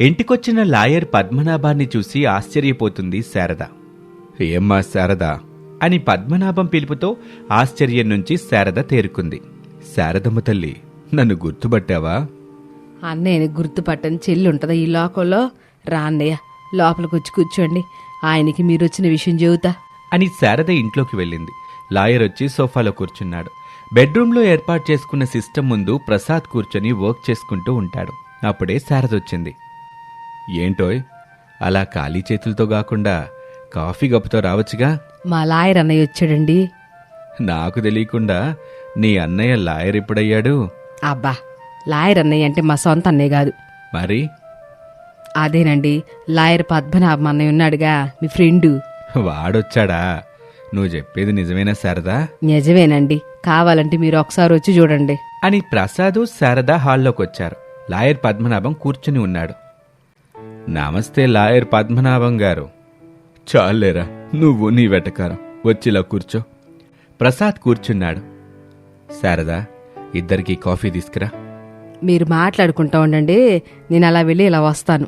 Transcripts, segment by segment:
ఇంటికొచ్చిన లాయర్ పద్మనాభాన్ని చూసి ఆశ్చర్యపోతుంది శారద. ఏమ్మా శారద అని పద్మనాభం పిలుపుతో ఆశ్చర్యం నుంచి శారద తేరుకుంది. శారదమ్మ తల్లి, నన్ను గుర్తుపట్టావా? అన్నయ్యని గుర్తుపట్టని చెల్లి ఉంటుందా ఈ లోకంలో? రా అన్నయ్య, లోపలికి వచ్చి కూర్చోండి, ఆయనకి మీరొచ్చిన విషయం చెబుతా అని శారద ఇంట్లోకి వెళ్ళింది. లాయర్ వచ్చి సోఫాలో కూర్చున్నాడు. బెడ్రూమ్లో ఏర్పాటు చేసుకున్న సిస్టమ్ ముందు ప్రసాద్ కూర్చొని వర్క్ చేసుకుంటూ ఉంటాడు. అప్పుడే శారద వచ్చింది. ఏంటోయ్, అలా ఖాళీ చేతులతో కాకుండా కాఫీ కప్పుతో రావచ్చుగా? మా లాయర్ అన్నయ్య వచ్చాడండి. నాకు తెలియకుండా నీ అన్నయ్య లాయర్ ఎప్పుడయ్యాడు? అబ్బా, లాయర్ అన్నయ్య అంటే మా సొంత అన్నయ్య కాదు. మరి? అదేనండి, లాయర్ పద్మనాభం అన్నయ్య ఉన్నాడుగా, మీ ఫ్రెండు. వాడొచ్చాడా? నువ్వు చెప్పేది నిజమేనా శారదా? నిజమేనండి, కావాలంటే మీరు ఒకసారి వచ్చి చూడండి అని ప్రసాదు శారద హాల్లోకొచ్చారు. లాయర్ పద్మనాభం కూర్చుని ఉన్నాడు. నమస్తే లాయర్ పద్మనాభం గారు. చాలేరా నువ్వు నీ వెటకారం, వచ్చిలా కూర్చో. ప్రసాద్ కూర్చున్నాడు. శారదా, ఇద్దరికి కాఫీ తీసుకురా. మీరు మాట్లాడుకుంటా ఉండండి, నేను అలా వెళ్ళి ఇలా వస్తాను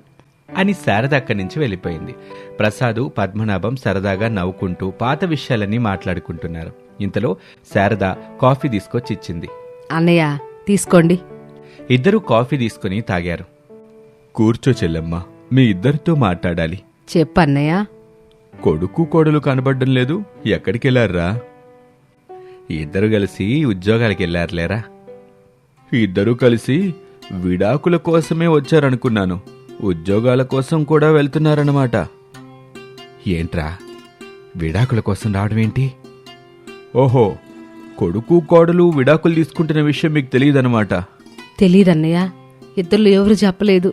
అని శారద అక్కడి నుంచి వెళ్ళిపోయింది. ప్రసాదు పద్మనాభం సరదాగా నవ్వుకుంటూ పాత విషయాలన్నీ మాట్లాడుకుంటున్నారు. ఇంతలో శారద కాఫీ తీసుకొచ్చి ఇచ్చింది. అన్నయ్య తీసుకోండి. ఇద్దరూ కాఫీ తీసుకుని తాగారు. కూర్చో చెల్లెమ్మ, మీ ఇద్దరితో మాట్లాడాలి. చెప్పన్నయ్య. కొడుకు కోడలు కనబడ్డం లేదు, ఎక్కడికెళ్లారా? ఇద్దరు కలిసి ఉద్యోగాలకి వెళ్ళారులేరా. ఇద్దరూ కలిసి విడాకుల కోసమే వచ్చారనుకున్నాను, ఉద్యోగాల కోసం కూడా వెళ్తున్నారన్నమాట. ఏంట్రా, విడాకుల కోసం రావడమేంటి? ఓహో, కొడుకు కోడలు విడాకులు తీసుకుంటున్న విషయం మీకు తెలియదన్నమాట. తెలీదన్నయ్య, ఇద్దరు ఎవరు చెప్పలేదు.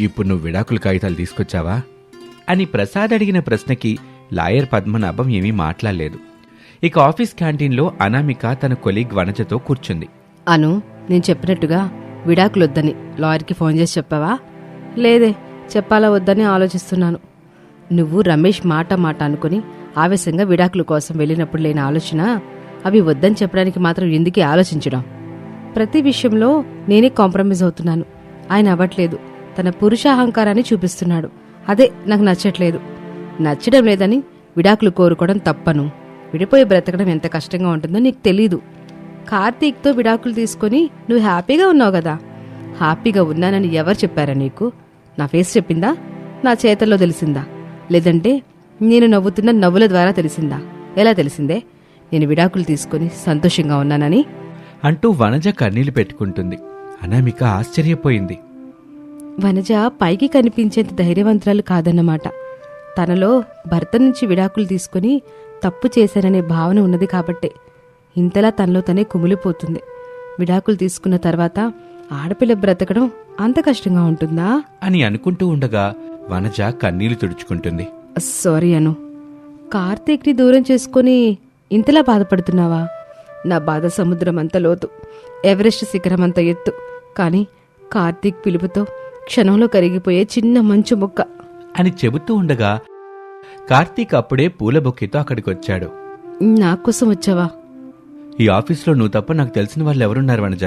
ఇప్పుడు నువ్వు విడాకుల కాగితాలు తీసుకొచ్చావా అని ప్రసాద్ అడిగిన ప్రశ్నకి లాయర్ పద్మనాభం ఏమీ మాట్లాడలేదు. ఇక ఆఫీస్ క్యాంటీన్లో అనామిక తన కొలీగ్ వనజతో కూర్చుంది. అను, నేను చెప్పినట్టుగా విడాకులొద్దని లాయర్కి ఫోన్ చేసి చెప్పావా? లేదే, చెప్పాలా వద్దని ఆలోచిస్తున్నాను. నువ్వు రమేష్ మాట అనుకుని ఆవేశంగా విడాకుల కోసం వెళ్ళినప్పుడు లేని ఆలోచన, అవి వద్దని చెప్పడానికి మాత్రం ఎందుకే ఆలోచించడం? ప్రతి విషయంలో నేనే కాంప్రమైజ్ అవుతున్నాను, ఆయన అవ్వట్లేదు. తన పురుషాహంకారాన్ని చూపిస్తున్నాడు, అదే నాకు నచ్చట్లేదు. నచ్చడం లేదని విడాకులు కోరుకోవడం తప్పను. విడిపోయి బ్రతకడం ఎంత కష్టంగా ఉంటుందో నీకు తెలీదు. కార్తీక్తో విడాకులు తీసుకుని నువ్వు హ్యాపీగా ఉన్నావు కదా. హ్యాపీగా ఉన్నానని ఎవరు చెప్పారా నీకు? నా ఫేస్ చెప్పిందా? నా చేతల్లో తెలిసిందా? లేదంటే నేను నవ్వుతున్న నవ్వుల ద్వారా తెలిసిందా? ఎలా తెలిసిందే నేను విడాకులు తీసుకుని సంతోషంగా ఉన్నానని? అంటూ వనజ కన్నీళ్లు పెట్టుకుంటుంది. అనామిక ఆశ్చర్యపోయింది. వనజ పైకి కనిపించేంత ధైర్యవంతురాలు కాదన్నమాట. తనలో భర్త నుంచి విడాకులు తీసుకుని తప్పు చేశాననే భావన ఉన్నది కాబట్టే ఇంతలా తనలో తనే కుమిలిపోతుంది. విడాకులు తీసుకున్న తర్వాత ఆడపిల్ల బ్రతకడం అంత కష్టంగా ఉంటుందా అని అనుకుంటూ ఉండగా వనజ కన్నీళ్లు తుడుచుకుంటుంది. సారీ అను, కార్తీక్ని దూరం చేసుకుని ఇంతలా బాధపడుతున్నావా? నా బాధ సముద్రం అంత లోతు, ఎవరెస్ట్ శిఖరం అంత ఎత్తు. కానీ కార్తీక్ పిలుపుతో క్షణంలో కరిగిపోయే చిన్న మంచు ముక్క అని చెబుతూ ఉండగా కార్తీక్ అప్పుడే పూల బొక్కితో అక్కడికొచ్చాడు. నా కోసం వచ్చావా? ఈ ఆఫీస్లో నువ్వు తప్ప నాకు తెలిసిన వాళ్ళు ఎవరున్నారు వనజ?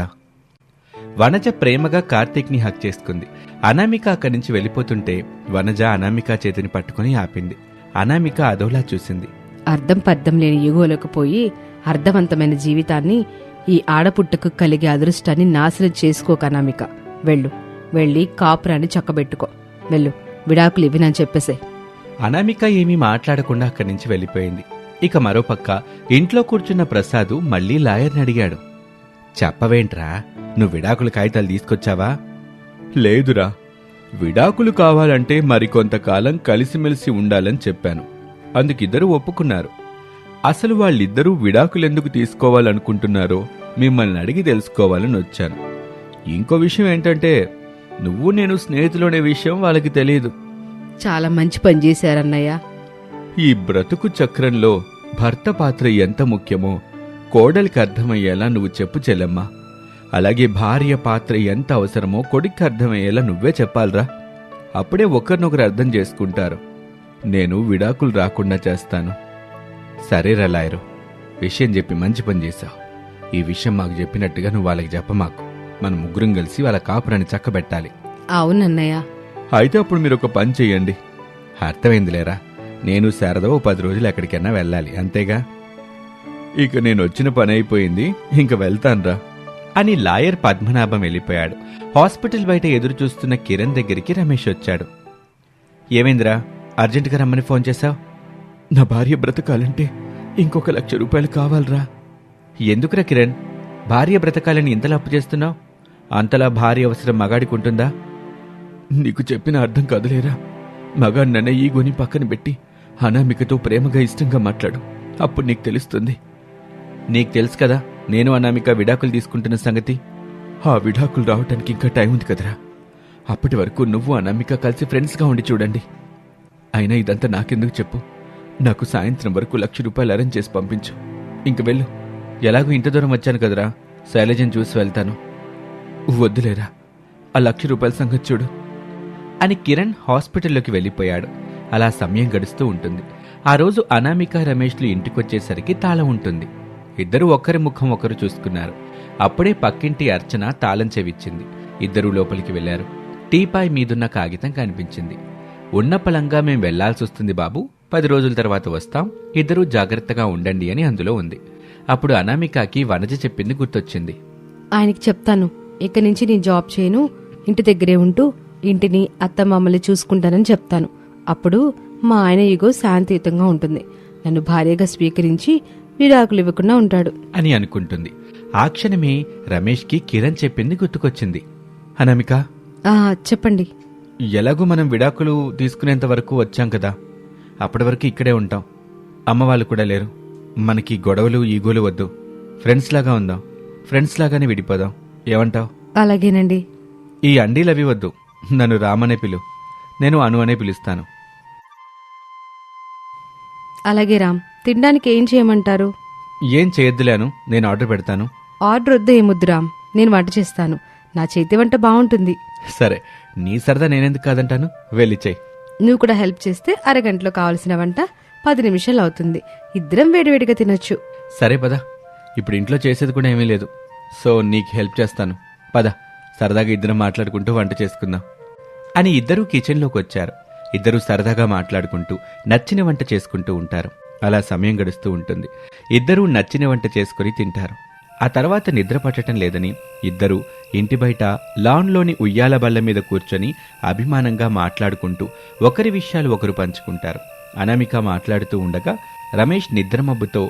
వనజ ప్రేమగా కార్తీక్ని హక్ చేసుకుంది. అనామిక అక్కడి నుంచి వెళ్ళిపోతుంటే వనజ అనామిక చేతిని పట్టుకుని ఆపింది. అనామిక అదోలా చూసింది. అర్థం పర్థం లేని యుగోలకు పోయి అర్థవంతమైన జీవితాన్ని, ఈ ఆడపుట్టకు కలిగే అదృష్టాన్ని నాశనం చేసుకోక అనామిక. వెళ్ళు, వెళ్ళి కాపురాన్ని చక్కబెట్టుకో. వెళ్ళు, విడాకులు ఇవ్వనని చెప్పేసే. అనామిక ఏమీ మాట్లాడకుండా అక్కడి నుంచి వెళ్ళిపోయింది. ఇక మరోపక్క ఇంట్లో కూర్చున్న ప్రసాదు మళ్లీ లాయర్ని అడిగాడు. చెప్పవేంట్రా, నువ్వు విడాకుల కాగితాలు తీసుకొచ్చావా? లేదురా, విడాకులు కావాలంటే మరికొంతకాలం కలిసిమెలిసి ఉండాలని చెప్పాను. అందుకిద్దరూ ఒప్పుకున్నారు. అసలు వాళ్ళిద్దరూ విడాకులెందుకు తీసుకోవాలనుకుంటున్నారో మిమ్మల్ని అడిగి తెలుసుకోవాలని వచ్చాను. ఇంకో విషయం ఏంటంటే, నువ్వు నేను స్నేహితులనే విషయం వాళ్ళకి తెలియదు. చాలా మంచి పని చేశారన్నయ్య. ఈ బ్రతుకు చక్రంలో భర్త పాత్ర ఎంత ముఖ్యమో కోడలికి అర్థమయ్యేలా నువ్వు చెప్పు చెల్లెమ్మా. అలాగే భార్య పాత్ర ఎంత అవసరమో కొడుక్కి అర్థమయ్యేలా నువ్వే చెప్పాలరా. అప్పుడే ఒకరినొకరు అర్థం చేసుకుంటారు. నేను విడాకులు రాకుండా చేస్తాను. సరేరా లాయరు, విషయం చెప్పి మంచి పని చేశావు. ఈ విషయం మాకు చెప్పినట్టుగా నువ్వు వాళ్ళకి చెప్పమాకు. మనం ముగ్గురం కలిసి వాళ్ళ కాపురాన్ని చక్కబెట్టాలి. అవునన్నయ్య, అయితే అప్పుడు మీరు ఒక పని చెయ్యండి. అర్థమైందిలేరా, నేను శారద ఓ 10 రోజులు ఎక్కడికైనా వెళ్ళాలి, అంతేగా. ఇక నేను వచ్చిన పని అయిపోయింది, ఇంక వెళ్తాన్రా అని లాయర్ పద్మనాభం వెళ్ళిపోయాడు. హాస్పిటల్ బయట ఎదురు చూస్తున్న కిరణ్ దగ్గరికి రమేష్ వచ్చాడు. ఏమైందిరా, అర్జెంటుగా రమ్మని ఫోన్ చేశావు? నా భార్య బ్రతకాలంటే ఇంకొక 1,00,000 రూపాయలు కావాలరా. ఎందుకురా కిరణ్, భార్య బ్రతకాలని ఇంతలా అప్పు చేస్తున్నావు? అంతలా భార్య అవసరం మగాడికి ఉంటుందా? నీకు చెప్పిన అర్థం కాదులేరా. మగాడినన్న ఈగోని పక్కన పెట్టి అనామికతో ప్రేమగా ఇష్టంగా మాట్లాడు, అప్పుడు నీకు తెలుస్తుంది. నీకు తెలుసు కదా నేను అనామిక విడాకులు తీసుకుంటున్న సంగతి. ఆ విడాకులు రావటానికి ఇంకా టైం ఉంది కదరా. అప్పటి వరకు నువ్వు అనామిక కలిసి ఫ్రెండ్స్గా ఉండి చూడండి. అయినా ఇదంతా నాకెందుకు చెప్పు. నాకు సాయంత్రం వరకు 1,00,000 రూపాయలు అరేంజ్ చేసి పంపించు. ఇంక వెళ్ళు. ఎలాగో ఇంత దూరం వచ్చాను కదరా, శైలజను చూసి వెళ్తాను. వద్దులేరా, ఆ 1,00,000 రూపాయల సంగతి చూడు అని కిరణ్ హాస్పిటల్లోకి వెళ్ళిపోయాడు. అలా సమయం గడుస్తూ ఉంటుంది. ఆ రోజు అనామిక రమేష్లు ఇంటికొచ్చేసరికి తాళం ఉంటుంది. ఇద్దరూ ఒక్కరి ముఖం ఒకరు చూసుకున్నారు. అప్పుడే పక్కింటి అర్చన తాళం చెవిచ్చింది. ఇద్దరూ లోపలికి వెళ్లారు. టీపాయ్ మీదున్న కాగితం కనిపించింది. ఉన్న పలంగా మేం వెళ్లాల్సొస్తుంది బాబు, 10 రోజుల తర్వాత వస్తాం, ఇద్దరూ జాగ్రత్తగా ఉండండి అని అందులో ఉంది. అప్పుడు అనామికకి వనజ చెప్పింది గుర్తొచ్చింది. ఆయనకి చెప్తాను, ఇక నుంచి నేను జాబ్ చేయను, ఇంటి దగ్గరే ఉంటూ ఇంటిని అత్తమామల్ని చూసుకుంటానని చెప్తాను. అప్పుడు మా ఆయన ఈగో శాంతియుతంగా ఉంటుంది, నన్ను భార్యగా స్వీకరించి విడాకులు ఇవ్వకుండా ఉంటాడు అని అనుకుంటుంది. ఆ క్షణమే రమేష్కి కిరణ్ చెప్పింది గుర్తుకొచ్చింది. అనామిక, చెప్పండి. ఎలాగూ మనం విడాకులు తీసుకునేంత వరకు వచ్చాం కదా, అప్పటి వరకు ఇక్కడే ఉంటాం. అమ్మ వాళ్ళు కూడా లేరు. మనకి గొడవలు ఈగోలు వద్దు, ఫ్రెండ్స్ లాగా ఉందాం. ఫ్రెండ్స్ లాగానే విడిపోదాం, ఏమంటావ్? అలాగేనండి. ఈ అండీలవి వద్దు, నన్ను రామనే పిలు, నేను అను అనే పిలుస్తాను. అలాగే రామ్. తినడానికి ఏం చేయమంటారు? ఏం చేయొద్దులేను, నేను ఆర్డర్ పెడతాను. ఆర్డర్ వద్దు, ఏమొద్దు రామ్, నేను వంట చేస్తాను. నా చేతి వంట బాగుంటుంది. సరే, నీ సరదా నేనెందుకు కాదంటాను, వెళ్ళి చెయ్యి. నువ్వు కూడా హెల్ప్ చేస్తే అరగంటలో కావలసిన వంట 10 నిమిషాలు అవుతుంది. ఇద్దరం వేడివేడిగా తినొచ్చు. సరే పద, ఇప్పుడు ఇంట్లో చేసేది కూడా ఏమీ లేదు, సో నీకు హెల్ప్ చేస్తాను. పద, సరదాగా ఇద్దరం మాట్లాడుకుంటూ వంట చేసుకుందాం అని ఇద్దరూ కిచెన్లోకి వచ్చారు. ఇద్దరూ సరదాగా మాట్లాడుకుంటూ నచ్చిన వంట చేసుకుంటూ ఉంటారు. అలా సమయం గడుస్తూ ఉంటుంది. ఇద్దరూ నచ్చిన వంట చేసుకుని తింటారు. ఆ తర్వాత నిద్ర పట్టడం లేదని ఇద్దరూ ఇంటి బయట లాన్లోని ఉయ్యాల బల్ల మీద కూర్చొని అభిమానంగా మాట్లాడుకుంటూ ఒకరి విషయాలు ఒకరు పంచుకుంటారు. అనామిక మాట్లాడుతూ ఉండగా రమేష్ నిద్రమబ్బుతో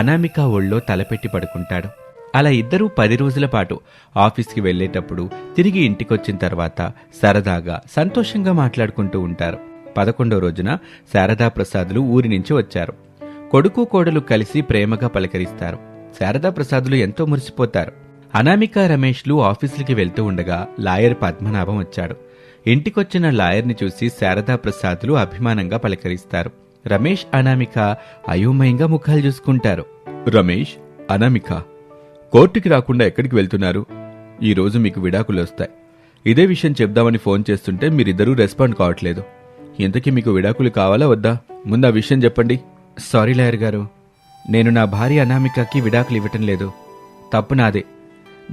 అనామిక ఒళ్ళో తలపెట్టి పడుకుంటాడు. అలా ఇద్దరూ 10 రోజుల పాటు ఆఫీస్కి వెళ్లేటప్పుడు తిరిగి ఇంటికొచ్చిన తర్వాత సరదాగా సంతోషంగా మాట్లాడుకుంటూ ఉంటారు. 11వ రోజున శారదా ప్రసాదులు ఊరి నుంచి వచ్చారు. కొడుకు కోడలు కలిసి ప్రేమగా పలకరిస్తారు. శారదా ప్రసాదులు ఎంతో మురిసిపోతారు. అనామిక రమేష్లు ఆఫీసులకి వెళ్తూ ఉండగా లాయర్ పద్మనాభం వచ్చాడు. ఇంటికొచ్చిన లాయర్ని చూసి శారదా ప్రసాదులు అభిమానంగా పలకరిస్తారు. రమేష్ అనామిక అయోమయంగా ముఖాలు చూసుకుంటారు. రమేష్, అనామిక, కోర్టుకి రాకుండా ఎక్కడికి వెళ్తున్నారు? ఈరోజు మీకు విడాకులు వస్తాయి. ఇదే విషయం చెప్దామని ఫోన్ చేస్తుంటే మీరిద్దరూ రెస్పాండ్ కావట్లేదు. ఇంతకీ మీకు విడాకులు కావాలా వద్దా? ముందు ఆ విషయం చెప్పండి. సారీ లాయర్ గారు, నేను నా భార్య అనామికకి విడాకులు ఇవ్వటం లేదు. తప్పు నాదే.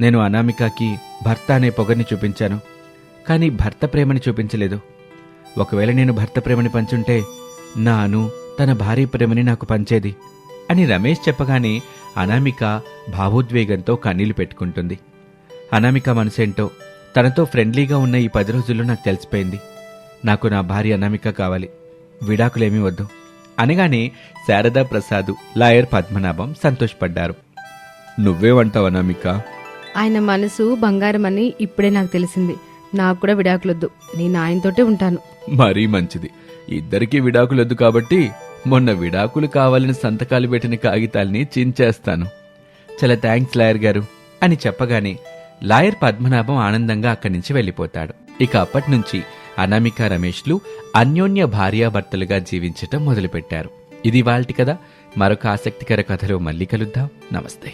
నేను అనామికకి భర్త అనే పొగర్ని చూపించాను, కానీ భర్త ప్రేమని చూపించలేదు. ఒకవేళ నేను భర్త ప్రేమని పంచుంటే నా అను తన భార్య ప్రేమని నాకు పంచేది అని రమేష్ చెప్పగానే అనామిక భావోద్వేగంతో కన్నీళ్లు పెట్టుకుంటుంది. అనామిక మనసేంటో తనతో ఫ్రెండ్లీగా ఉన్న ఈ 10 రోజుల్లో నాకు తెలిసిపోయింది. నాకు నా భార్య అనామిక కావాలి, విడాకులేమీ వద్దు అనగానే శారదా ప్రసాద్, లాయర్ పద్మనాభం సంతోషపడ్డారు. నువ్వేమంటావు అనామిక? ఆయన మనసు బంగారమని ఇప్పుడే నాకు తెలిసింది. నాకు కూడా విడాకులొద్దు, నేను ఆయనతోటే ఉంటాను. మరీ మంచిది. ఇద్దరికీ విడాకులొద్దు కాబట్టి మొన్న విడాకులు కావాలని సంతకాలు పెట్టిన కాగితాల్ని చించేస్తాను. చాలా థ్యాంక్స్ లాయర్ గారు అని చెప్పగానే లాయర్ పద్మనాభం ఆనందంగా అక్కడి నుంచి వెళ్ళిపోతాడు. ఇక అప్పట్నుంచి అనామిక రమేష్లు అన్యోన్య భార్యాభర్తలుగా జీవించటం మొదలుపెట్టారు. ఇది వాల్టి కథ. మరొక ఆసక్తికర కథలో మళ్ళీ కలుద్దాం. నమస్తే.